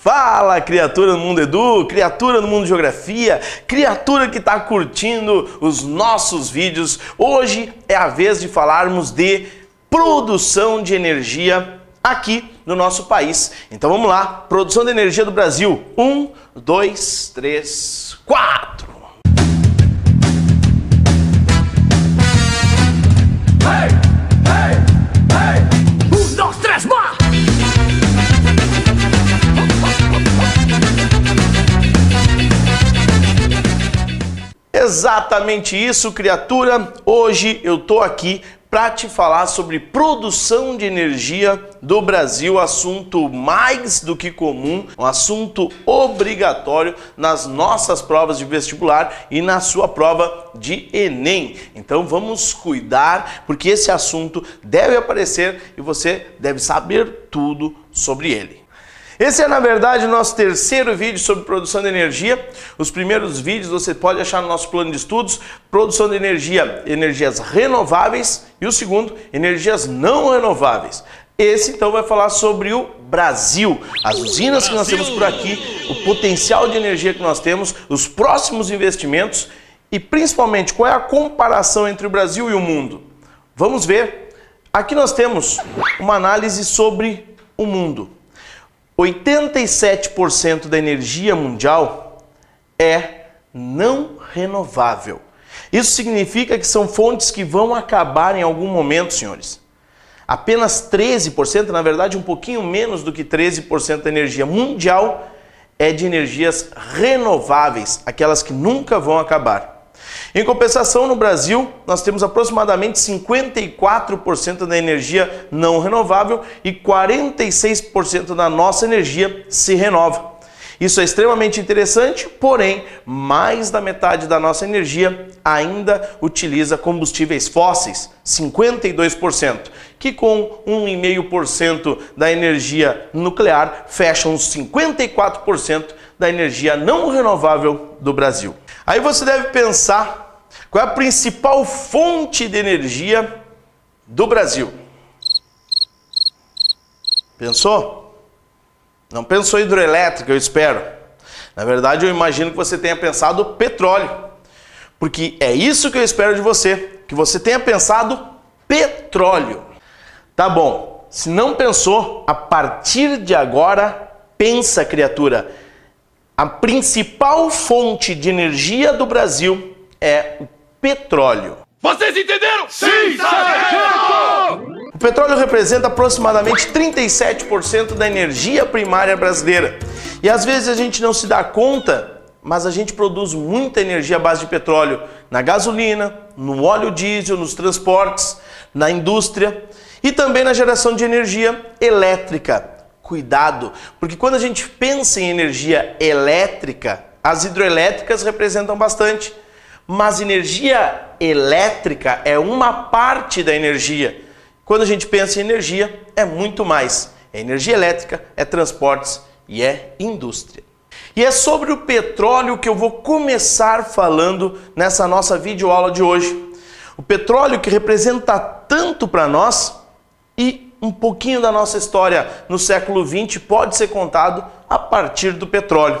Fala, criatura do Mundo Edu, criatura do Mundo Geografia, criatura que está curtindo os nossos vídeos. Hoje é a vez de falarmos de produção de energia aqui no nosso país. Então vamos lá, produção de energia do Brasil. 1, 2, 3, 4. Hey, hey, hey. 1, 2, 3, va! Exatamente isso, criatura. Hoje eu tô aqui para te falar sobre produção de energia do Brasil, assunto mais do que comum, um assunto obrigatório nas nossas provas de vestibular e na sua prova de Enem. Então vamos cuidar, porque esse assunto deve aparecer e você deve saber tudo sobre ele. Esse é, na verdade, o nosso terceiro vídeo sobre produção de energia. Os primeiros vídeos você pode achar no nosso plano de estudos, produção de energia, energias renováveis, e o segundo, energias não renováveis. Esse, então, vai falar sobre o Brasil, as usinas que nós temos por aqui, o potencial de energia que nós temos, os próximos investimentos e, principalmente, qual é a comparação entre o Brasil e o mundo. Vamos ver. Aqui nós temos uma análise sobre o mundo. 87% da energia mundial é não renovável. Isso significa que são fontes que vão acabar em algum momento, senhores. Apenas 13%, na verdade um pouquinho menos do que 13% da energia mundial é de energias renováveis, aquelas que nunca vão acabar. Em compensação, no Brasil, nós temos aproximadamente 54% da energia não renovável e 46% da nossa energia se renova. Isso é extremamente interessante, porém, mais da metade da nossa energia ainda utiliza combustíveis fósseis, 52%, que com 1,5% da energia nuclear fecham os 54% da energia não renovável do Brasil. Aí você deve pensar, qual é a principal fonte de energia do Brasil? Pensou? Não pensou hidrelétrica, eu espero. Na verdade, eu imagino que você tenha pensado petróleo. Porque é isso que eu espero de você, que você tenha pensado petróleo. Tá bom, se não pensou, a partir de agora, pensa, criatura. A principal fonte de energia do Brasil é o petróleo. Vocês entenderam? Sim, sargento! O petróleo representa aproximadamente 37% da energia primária brasileira. E às vezes a gente não se dá conta, mas a gente produz muita energia à base de petróleo na gasolina, no óleo diesel, nos transportes, na indústria e também na geração de energia elétrica. Cuidado, porque quando a gente pensa em energia elétrica, as hidroelétricas representam bastante, mas energia elétrica é uma parte da energia. Quando a gente pensa em energia, é muito mais. É energia elétrica, é transportes e é indústria. E é sobre o petróleo que eu vou começar falando nessa nossa videoaula de hoje. O petróleo que representa tanto para nós e um pouquinho da nossa história no século XX pode ser contado a partir do petróleo.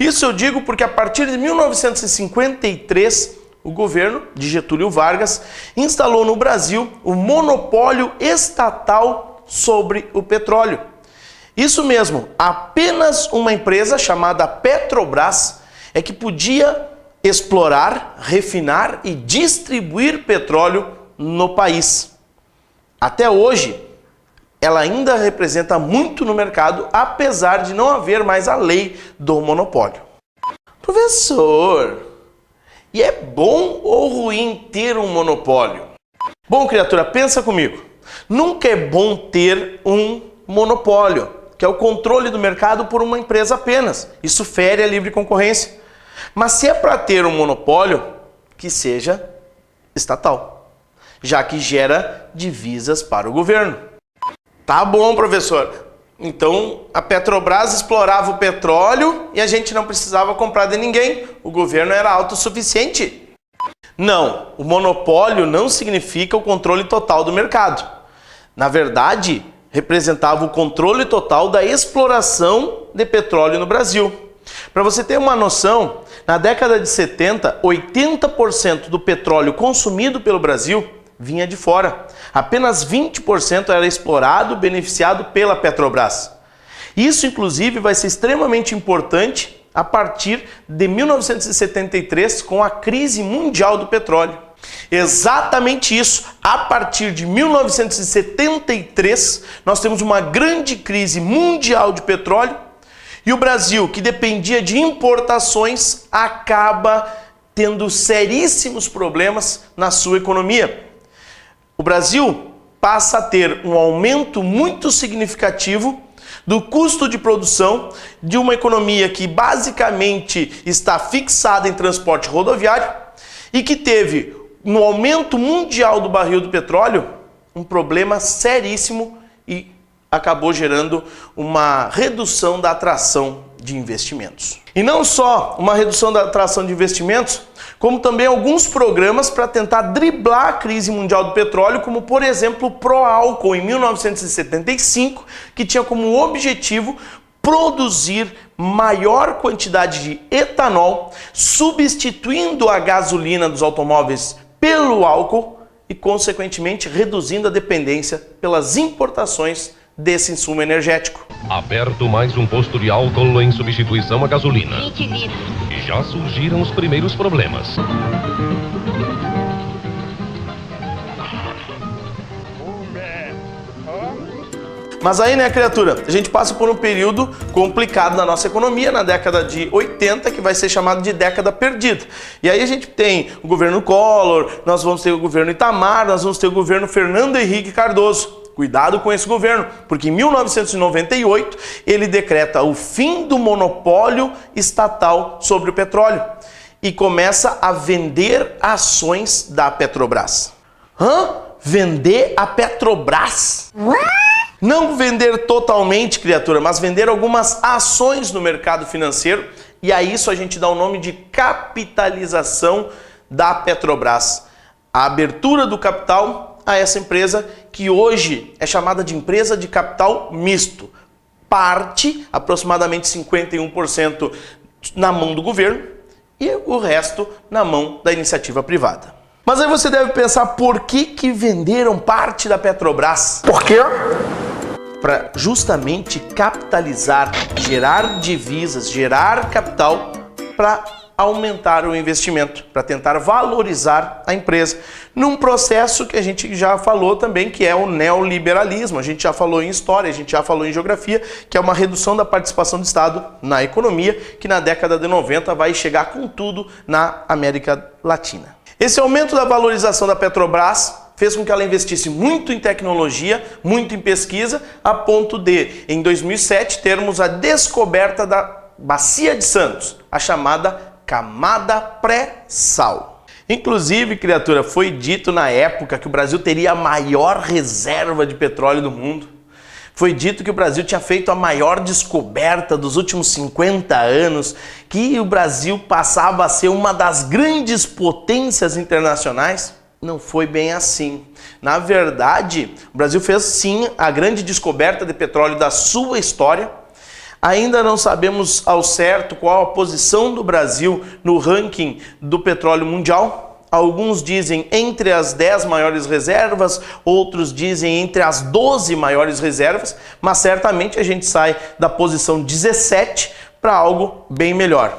Isso eu digo porque a partir de 1953, o governo de Getúlio Vargas instalou no Brasil o monopólio estatal sobre o petróleo. Isso mesmo, apenas uma empresa chamada Petrobras é que podia explorar, refinar e distribuir petróleo no país. Até hoje, ela ainda representa muito no mercado, apesar de não haver mais a lei do monopólio. Professor, e é bom ou ruim ter um monopólio? Bom, criatura, pensa comigo. Nunca é bom ter um monopólio, que é o controle do mercado por uma empresa apenas. Isso fere a livre concorrência. Mas se é para ter um monopólio, que seja estatal, já que gera divisas para o governo. Tá bom, professor. Então, a Petrobras explorava o petróleo e a gente não precisava comprar de ninguém. O governo era autossuficiente. Não, o monopólio não significa o controle total do mercado. Na verdade, representava o controle total da exploração de petróleo no Brasil. Para você ter uma noção, na década de 70, 80% do petróleo consumido pelo Brasil vinha de fora. Apenas 20% era explorado, beneficiado pela Petrobras. Isso, inclusive, vai ser extremamente importante a partir de 1973, com a crise mundial do petróleo. Exatamente isso. A partir de 1973, nós temos uma grande crise mundial de petróleo e o Brasil, que dependia de importações, acaba tendo seríssimos problemas na sua economia. O Brasil passa a ter um aumento muito significativo do custo de produção de uma economia que basicamente está fixada em transporte rodoviário e que teve, no aumento mundial do barril do petróleo, um problema seríssimo e acabou gerando uma redução da atração de investimentos. E não só uma redução da atração de investimentos, como também alguns programas para tentar driblar a crise mundial do petróleo, como por exemplo o Proálcool em 1975, que tinha como objetivo produzir maior quantidade de etanol, substituindo a gasolina dos automóveis pelo álcool e, consequentemente, reduzindo a dependência pelas importações desse insumo energético. Aberto mais um posto de álcool em substituição à gasolina. Mentira. E já surgiram os primeiros problemas. Mas aí, né, criatura, a gente passa por um período complicado na nossa economia, na década de 80, que vai ser chamado de década perdida. E aí a gente tem o governo Collor, nós vamos ter o governo Itamar, nós vamos ter o governo Fernando Henrique Cardoso. Cuidado com esse governo, porque em 1998 ele decreta o fim do monopólio estatal sobre o petróleo e começa a vender ações da Petrobras. Vender a Petrobras? Não vender totalmente, criatura, mas vender algumas ações no mercado financeiro, e a isso a gente dá o nome de capitalização da Petrobras. A abertura do capital a essa empresa, que hoje é chamada de empresa de capital misto. Parte, aproximadamente 51%, na mão do governo e o resto na mão da iniciativa privada. Mas aí você deve pensar, por que venderam parte da Petrobras? Por quê? Para justamente capitalizar, gerar divisas, gerar capital para aumentar o investimento, para tentar valorizar a empresa, num processo que a gente já falou também, que é o neoliberalismo. A gente já falou em história, a gente já falou em geografia, que é uma redução da participação do Estado na economia, que na década de 90 vai chegar com tudo na América Latina. Esse aumento da valorização da Petrobras fez com que ela investisse muito em tecnologia, muito em pesquisa, a ponto de, em 2007, termos a descoberta da Bacia de Santos, a chamada camada pré-sal. Inclusive, criatura, foi dito na época que o Brasil teria a maior reserva de petróleo do mundo. Foi dito que o Brasil tinha feito a maior descoberta dos últimos 50 anos, que o Brasil passava a ser uma das grandes potências internacionais. Não foi bem assim. Na verdade, o Brasil fez sim a grande descoberta de petróleo da sua história. Ainda não sabemos ao certo qual a posição do Brasil no ranking do petróleo mundial. Alguns dizem entre as 10 maiores reservas, outros dizem entre as 12 maiores reservas, mas certamente a gente sai da posição 17 para algo bem melhor.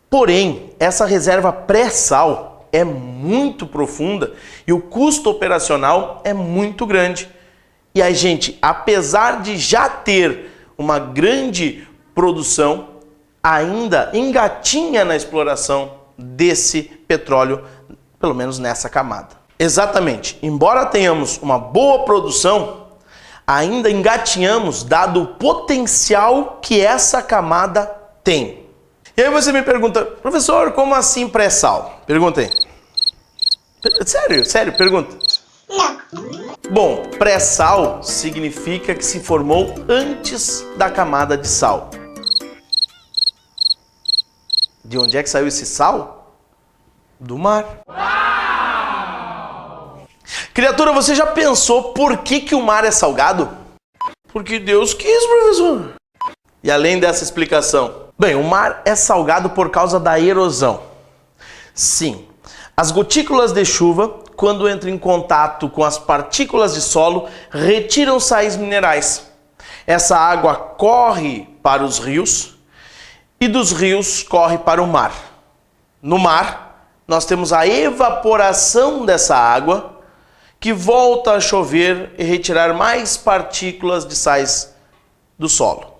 Porém, essa reserva pré-sal é muito profunda e o custo operacional é muito grande. E a gente, apesar de já ter uma grande produção, ainda engatinha na exploração desse petróleo, pelo menos nessa camada. Exatamente, embora tenhamos uma boa produção, ainda engatinhamos dado o potencial que essa camada tem. E aí você me pergunta, professor, como assim pré-sal? Pergunta aí. Sério, pergunta. Não. Bom, pré-sal significa que se formou antes da camada de sal. De onde é que saiu esse sal? Do mar. Uau! Criatura, você já pensou por que o mar é salgado? Porque Deus quis, professor. E além dessa explicação, bem, o mar é salgado por causa da erosão. Sim, as gotículas de chuva, quando entram em contato com as partículas de solo, retiram sais minerais. Essa água corre para os rios e dos rios corre para o mar. No mar, nós temos a evaporação dessa água, que volta a chover e retirar mais partículas de sais do solo.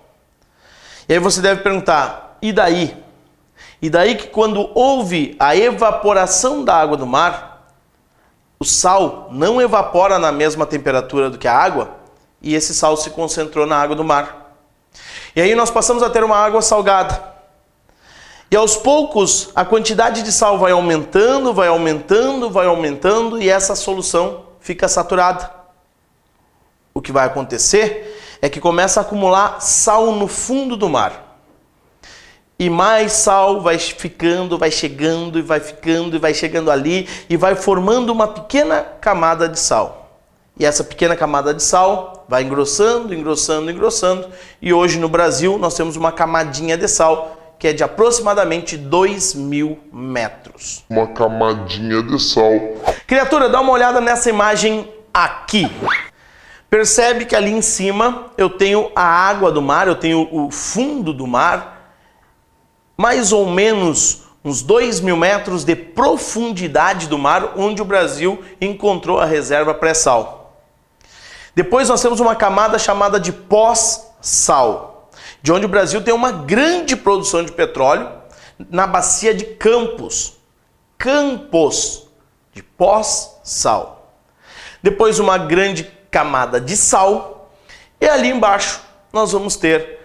E aí você deve perguntar, e daí? E daí que quando houve a evaporação da água do mar, o sal não evapora na mesma temperatura do que a água, e esse sal se concentrou na água do mar. E aí nós passamos a ter uma água salgada. E aos poucos a quantidade de sal vai aumentando, vai aumentando, vai aumentando, e essa solução fica saturada. O que vai acontecer é que começa a acumular sal no fundo do mar. E mais sal vai ficando, vai chegando e vai ficando e vai chegando ali e vai formando uma pequena camada de sal. E essa pequena camada de sal vai engrossando, engrossando, engrossando. E hoje no Brasil nós temos uma camadinha de sal que é de aproximadamente 2.000 metros. Uma camadinha de sal. Criatura, dá uma olhada nessa imagem aqui. Percebe que ali em cima eu tenho a água do mar, eu tenho o fundo do mar, mais ou menos uns 2.000 metros de profundidade do mar, onde o Brasil encontrou a reserva pré-sal. Depois nós temos uma camada chamada de pós-sal, de onde o Brasil tem uma grande produção de petróleo na bacia de Campos. Campos de pós-sal. Depois uma grande camada de sal e ali embaixo nós vamos ter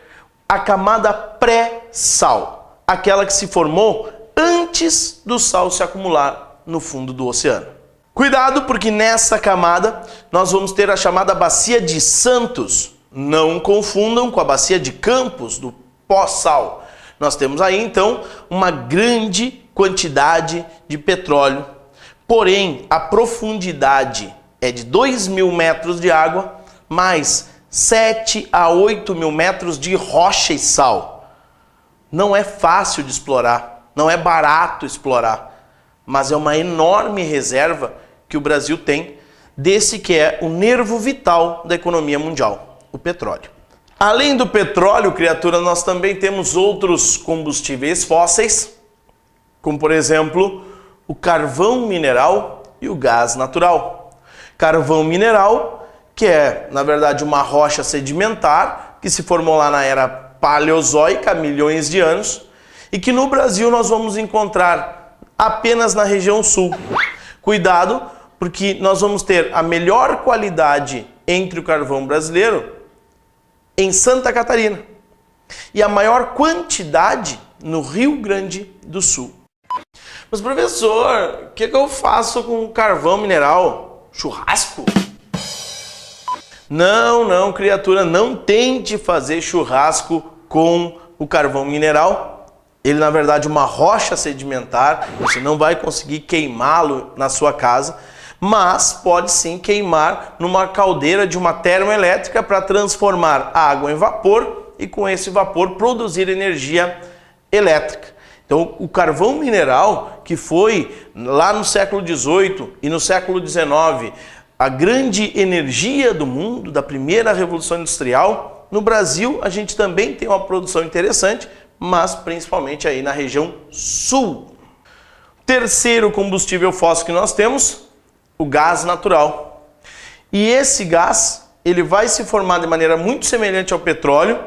a camada pré-sal, aquela que se formou antes do sal se acumular no fundo do oceano. Cuidado, porque nessa camada nós vamos ter a chamada bacia de Santos. Não confundam com a bacia de Campos, do pós-sal. Nós temos aí então uma grande quantidade de petróleo, porém a profundidade é de 2.000 metros de água, mais 7 a 8.000 metros de rocha e sal. Não é fácil de explorar, não é barato explorar, mas é uma enorme reserva que o Brasil tem desse que é o nervo vital da economia mundial, o petróleo. Além do petróleo, criatura, nós também temos outros combustíveis fósseis, como por exemplo o carvão mineral e o gás natural. Carvão mineral, que é na verdade uma rocha sedimentar que se formou lá na era paleozoica há milhões de anos e que no Brasil nós vamos encontrar apenas na região sul. Cuidado, porque nós vamos ter a melhor qualidade entre o carvão brasileiro em Santa Catarina e a maior quantidade no Rio Grande do Sul. Mas professor, o que eu faço com carvão mineral? Churrasco? Não, criatura, não tente fazer churrasco com o carvão mineral. Ele, na verdade, é uma rocha sedimentar, você não vai conseguir queimá-lo na sua casa, mas pode sim queimar numa caldeira de uma termoelétrica para transformar a água em vapor e com esse vapor produzir energia elétrica. Então, o carvão mineral, que foi lá no século XVIII e no século XIX a grande energia do mundo, da primeira revolução industrial, no Brasil a gente também tem uma produção interessante, mas principalmente aí na região sul. Terceiro combustível fóssil que nós temos, o gás natural. E esse gás, ele vai se formar de maneira muito semelhante ao petróleo,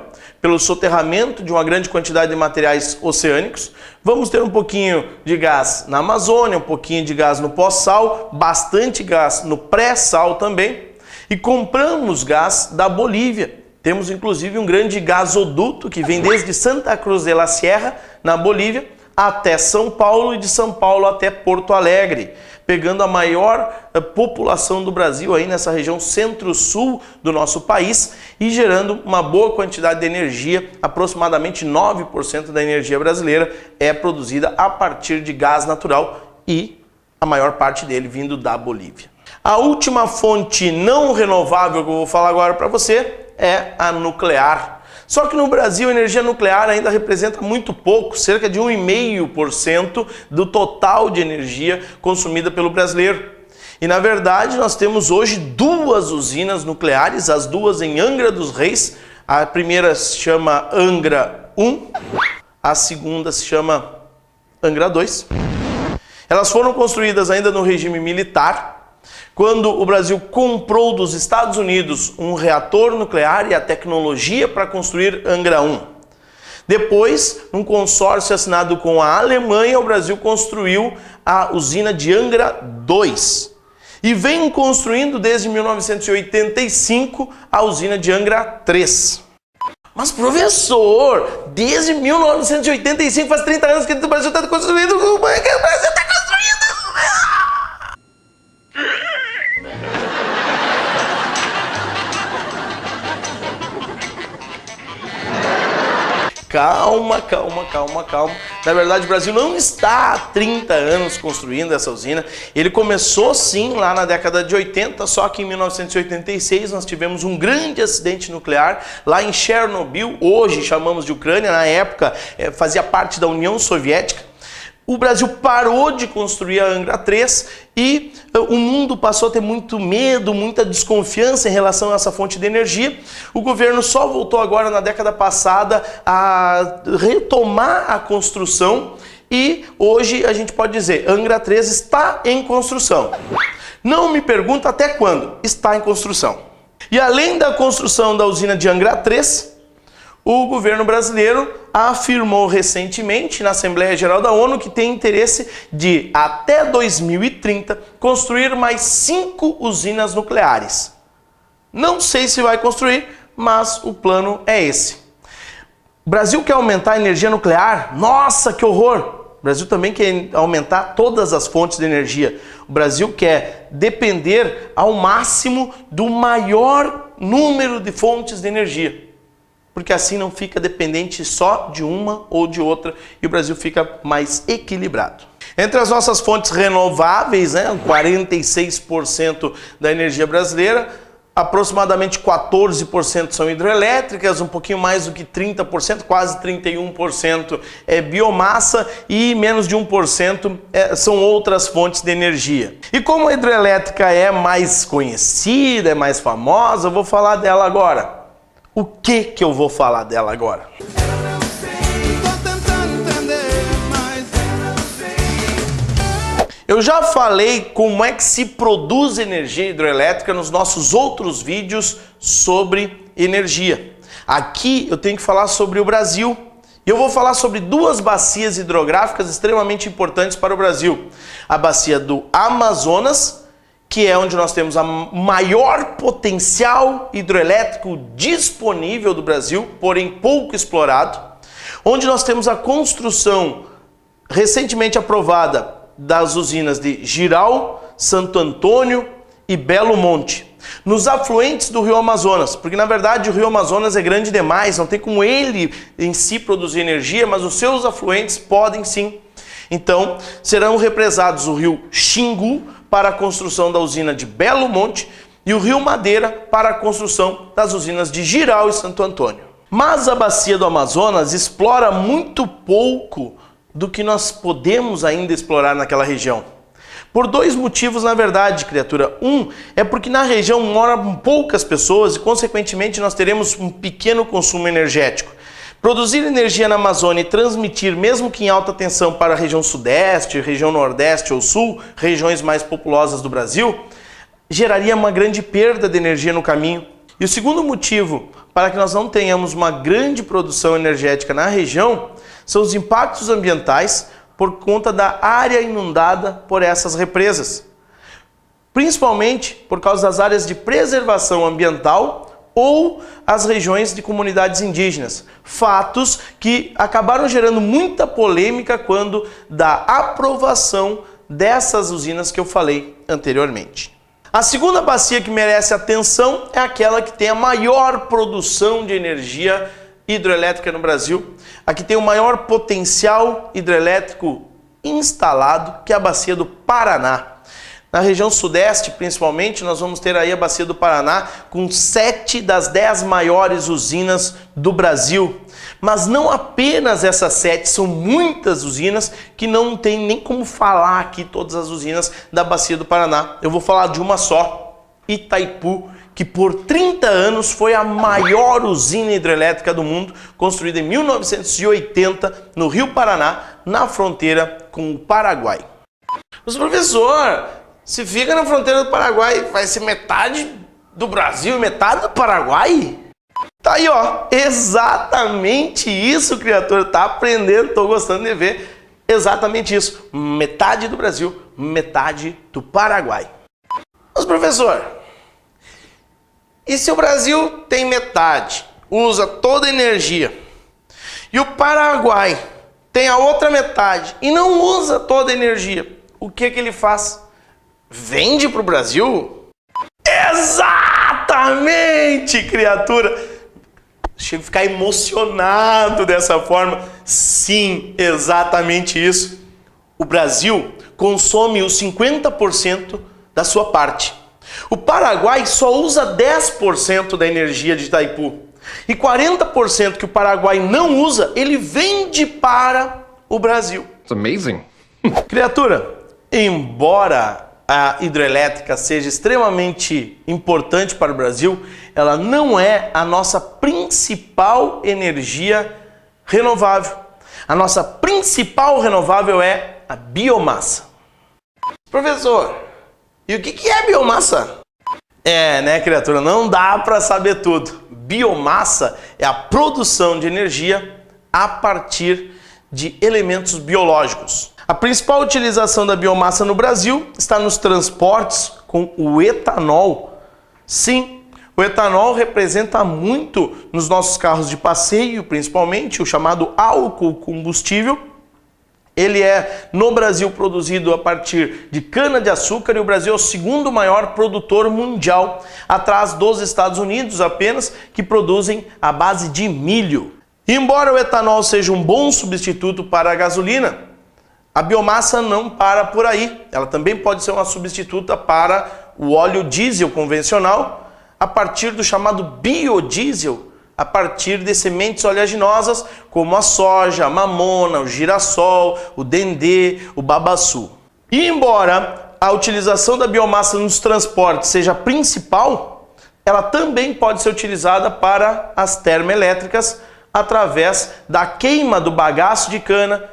pelo soterramento de uma grande quantidade de materiais oceânicos. Vamos ter um pouquinho de gás na Amazônia, um pouquinho de gás no pós-sal, bastante gás no pré-sal também. E compramos gás da Bolívia. Temos inclusive um grande gasoduto que vem desde Santa Cruz de la Sierra, na Bolívia, até São Paulo e de São Paulo até Porto Alegre, pegando a maior população do Brasil aí nessa região centro-sul do nosso país e gerando uma boa quantidade de energia. Aproximadamente 9% da energia brasileira é produzida a partir de gás natural e a maior parte dele vindo da Bolívia. A última fonte não renovável que eu vou falar agora para você é a nuclear. Só que no Brasil a energia nuclear ainda representa muito pouco, cerca de 1,5% do total de energia consumida pelo brasileiro. E na verdade nós temos hoje 2 usinas nucleares, as 2 em Angra dos Reis. A primeira se chama Angra 1, a segunda se chama Angra 2. Elas foram construídas ainda no regime militar, quando o Brasil comprou dos Estados Unidos um reator nuclear e a tecnologia para construir Angra 1. Depois, num consórcio assinado com a Alemanha, o Brasil construiu a usina de Angra 2. E vem construindo desde 1985 a usina de Angra 3. Mas professor, desde 1985, faz 30 anos que o Brasil está construindo, como é que o Brasil está construindo? Calma. Na verdade, o Brasil não está há 30 anos construindo essa usina. Ele começou sim lá na década de 80, só que em 1986 nós tivemos um grande acidente nuclear lá em Chernobyl, hoje chamamos de Ucrânia, na época fazia parte da União Soviética. O Brasil parou de construir a Angra 3 e o mundo passou a ter muito medo, muita desconfiança em relação a essa fonte de energia. O governo só voltou agora na década passada a retomar a construção e hoje a gente pode dizer, Angra 3 está em construção. Não me pergunta até quando, está em construção. E além da construção da usina de Angra 3, o governo brasileiro afirmou recentemente na Assembleia Geral da ONU que tem interesse de, até 2030, construir mais 5 usinas nucleares. Não sei se vai construir, mas o plano é esse. O Brasil quer aumentar a energia nuclear? Nossa, que horror! O Brasil também quer aumentar todas as fontes de energia. O Brasil quer depender ao máximo do maior número de fontes de energia, porque assim não fica dependente só de uma ou de outra e o Brasil fica mais equilibrado. Entre as nossas fontes renováveis, 46% da energia brasileira, aproximadamente 14% são hidrelétricas, um pouquinho mais do que 30%, quase 31% é biomassa e menos de 1% são outras fontes de energia. E como a hidrelétrica é mais conhecida, é mais famosa, eu vou falar dela agora. O que eu vou falar dela agora? Eu já falei como é que se produz energia hidrelétrica nos nossos outros vídeos sobre energia. Aqui eu tenho que falar sobre o Brasil. E eu vou falar sobre 2 bacias hidrográficas extremamente importantes para o Brasil. A bacia do Amazonas, que é onde nós temos o maior potencial hidrelétrico disponível do Brasil, porém pouco explorado, onde nós temos a construção recentemente aprovada das usinas de Jirau, Santo Antônio e Belo Monte, nos afluentes do Rio Amazonas, porque na verdade o Rio Amazonas é grande demais, não tem como ele em si produzir energia, mas os seus afluentes podem sim. Então serão represados o rio Xingu para a construção da usina de Belo Monte e o Rio Madeira para a construção das usinas de Jirau e Santo Antônio. Mas a bacia do Amazonas explora muito pouco do que nós podemos ainda explorar naquela região. Por 2 motivos, na verdade, criatura. Um é porque na região moram poucas pessoas e, consequentemente, nós teremos um pequeno consumo energético. Produzir energia na Amazônia e transmitir, mesmo que em alta tensão, para a região sudeste, região nordeste ou sul, regiões mais populosas do Brasil, geraria uma grande perda de energia no caminho. E o segundo motivo para que nós não tenhamos uma grande produção energética na região são os impactos ambientais por conta da área inundada por essas represas. Principalmente por causa das áreas de preservação ambiental ou as regiões de comunidades indígenas. Fatos que acabaram gerando muita polêmica quando da aprovação dessas usinas que eu falei anteriormente. A segunda bacia que merece atenção é aquela que tem a maior produção de energia hidrelétrica no Brasil, a que tem o maior potencial hidrelétrico instalado, que é a bacia do Paraná. Na região sudeste, principalmente, nós vamos ter aí a Bacia do Paraná com 7 das 10 maiores usinas do Brasil. Mas não apenas essas 7, são muitas usinas que não tem nem como falar aqui todas as usinas da Bacia do Paraná. Eu vou falar de uma só, Itaipu, que por 30 anos foi a maior usina hidrelétrica do mundo, construída em 1980 no Rio Paraná, na fronteira com o Paraguai. Mas professor, se fica na fronteira do Paraguai, vai ser metade do Brasil e metade do Paraguai? Tá aí, ó, exatamente isso, criatura, tá aprendendo, tô gostando de ver, exatamente isso, metade do Brasil, metade do Paraguai. Mas professor, e se o Brasil tem metade, usa toda a energia, e o Paraguai tem a outra metade e não usa toda a energia, o que ele faz? Vende para o Brasil? Exatamente, criatura! Chego a ficar emocionado dessa forma. Sim, exatamente isso. O Brasil consome os 50% da sua parte. O Paraguai só usa 10% da energia de Itaipu. E 40% que o Paraguai não usa, ele vende para o Brasil. It's amazing. Criatura, embora a hidrelétrica seja extremamente importante para o Brasil, ela não é a nossa principal energia renovável. A nossa principal renovável é a biomassa. Professor, e o que é biomassa? Né, criatura? Não dá para saber tudo. Biomassa é a produção de energia a partir de elementos biológicos. A principal utilização da biomassa no Brasil está nos transportes com o etanol. Sim, o etanol representa muito nos nossos carros de passeio, principalmente o chamado álcool combustível. Ele é, no Brasil, produzido a partir de cana-de-açúcar e o Brasil é o segundo maior produtor mundial, atrás dos Estados Unidos apenas, que produzem à base de milho. Embora o etanol seja um bom substituto para a gasolina, a biomassa não para por aí. Ela também pode ser uma substituta para o óleo diesel convencional, a partir do chamado biodiesel, a partir de sementes oleaginosas como a soja, a mamona, o girassol, o dendê, o babaçu. E embora a utilização da biomassa nos transportes seja principal, ela também pode ser utilizada para as termoelétricas através da queima do bagaço de cana,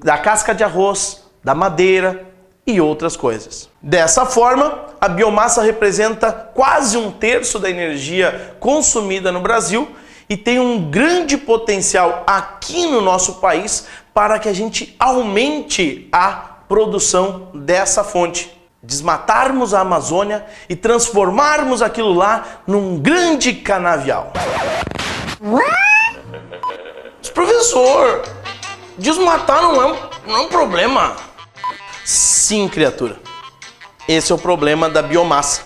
da casca de arroz, da madeira e outras coisas. Dessa forma, a biomassa representa quase 1/3 da energia consumida no Brasil e tem um grande potencial aqui no nosso país para que a gente aumente a produção dessa fonte. Desmatarmos a Amazônia e transformarmos aquilo lá num grande canavial. Mas, professor, desmatar não é um problema. Sim, criatura. Esse é o problema da biomassa.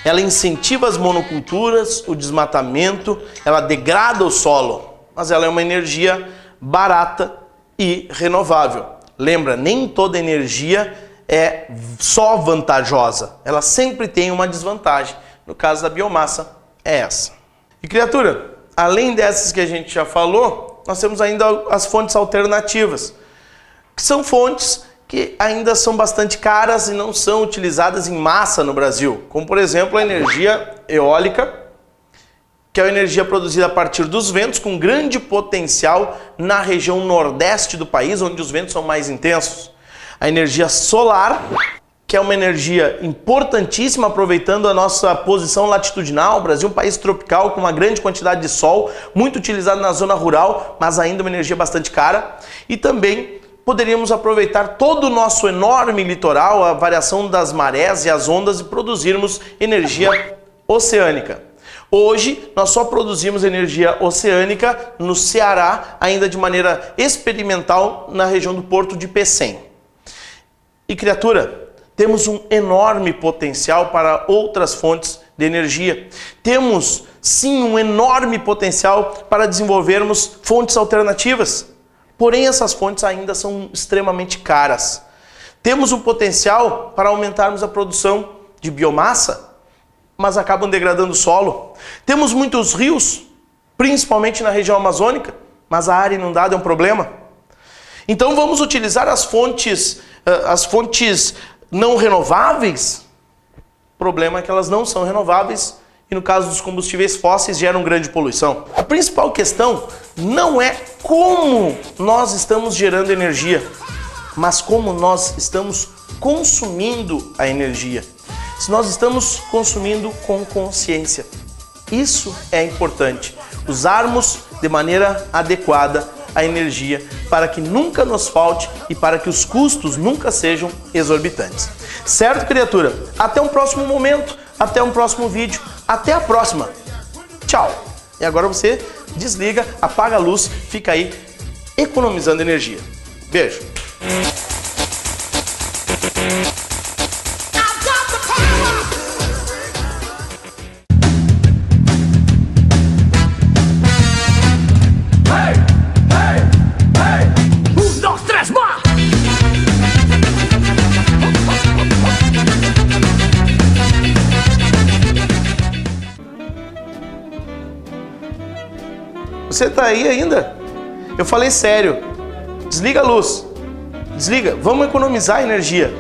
Ela incentiva as monoculturas, o desmatamento, ela degrada o solo, mas ela é uma energia barata e renovável. Lembra, nem toda energia é só vantajosa. Ela sempre tem uma desvantagem. No caso da biomassa, é essa. E criatura, além dessas que a gente já falou, nós temos ainda as fontes alternativas, que são fontes que ainda são bastante caras e não são utilizadas em massa no Brasil, como por exemplo a energia eólica, que é a energia produzida a partir dos ventos, com grande potencial na região nordeste do país, onde os ventos são mais intensos. A energia solar, que é uma energia importantíssima, aproveitando a nossa posição latitudinal. O Brasil é um país tropical com uma grande quantidade de sol, muito utilizado na zona rural, mas ainda uma energia bastante cara. E também poderíamos aproveitar todo o nosso enorme litoral, a variação das marés e as ondas e produzirmos energia oceânica. Hoje, nós só produzimos energia oceânica no Ceará, ainda de maneira experimental, na região do Porto de Pecém. E criatura, temos um enorme potencial para outras fontes de energia. Temos, sim, um enorme potencial para desenvolvermos fontes alternativas. Porém, essas fontes ainda são extremamente caras. Temos um potencial para aumentarmos a produção de biomassa, mas acabam degradando o solo. Temos muitos rios, principalmente na região amazônica, mas a área inundada é um problema. Então vamos utilizar as fontes não renováveis? O problema é que elas não são renováveis e no caso dos combustíveis fósseis geram grande poluição. A principal questão não é como nós estamos gerando energia, mas como nós estamos consumindo a energia. Se nós estamos consumindo com consciência. Isso é importante. Usarmos de maneira adequada a energia para que nunca nos falte e para que os custos nunca sejam exorbitantes. Certo, criatura? Até um próximo momento, até um próximo vídeo, até a próxima. Tchau! E agora você desliga, apaga a luz, fica aí economizando energia. Beijo! Você tá aí ainda? Eu falei sério. Desliga a luz. Desliga. Vamos economizar energia.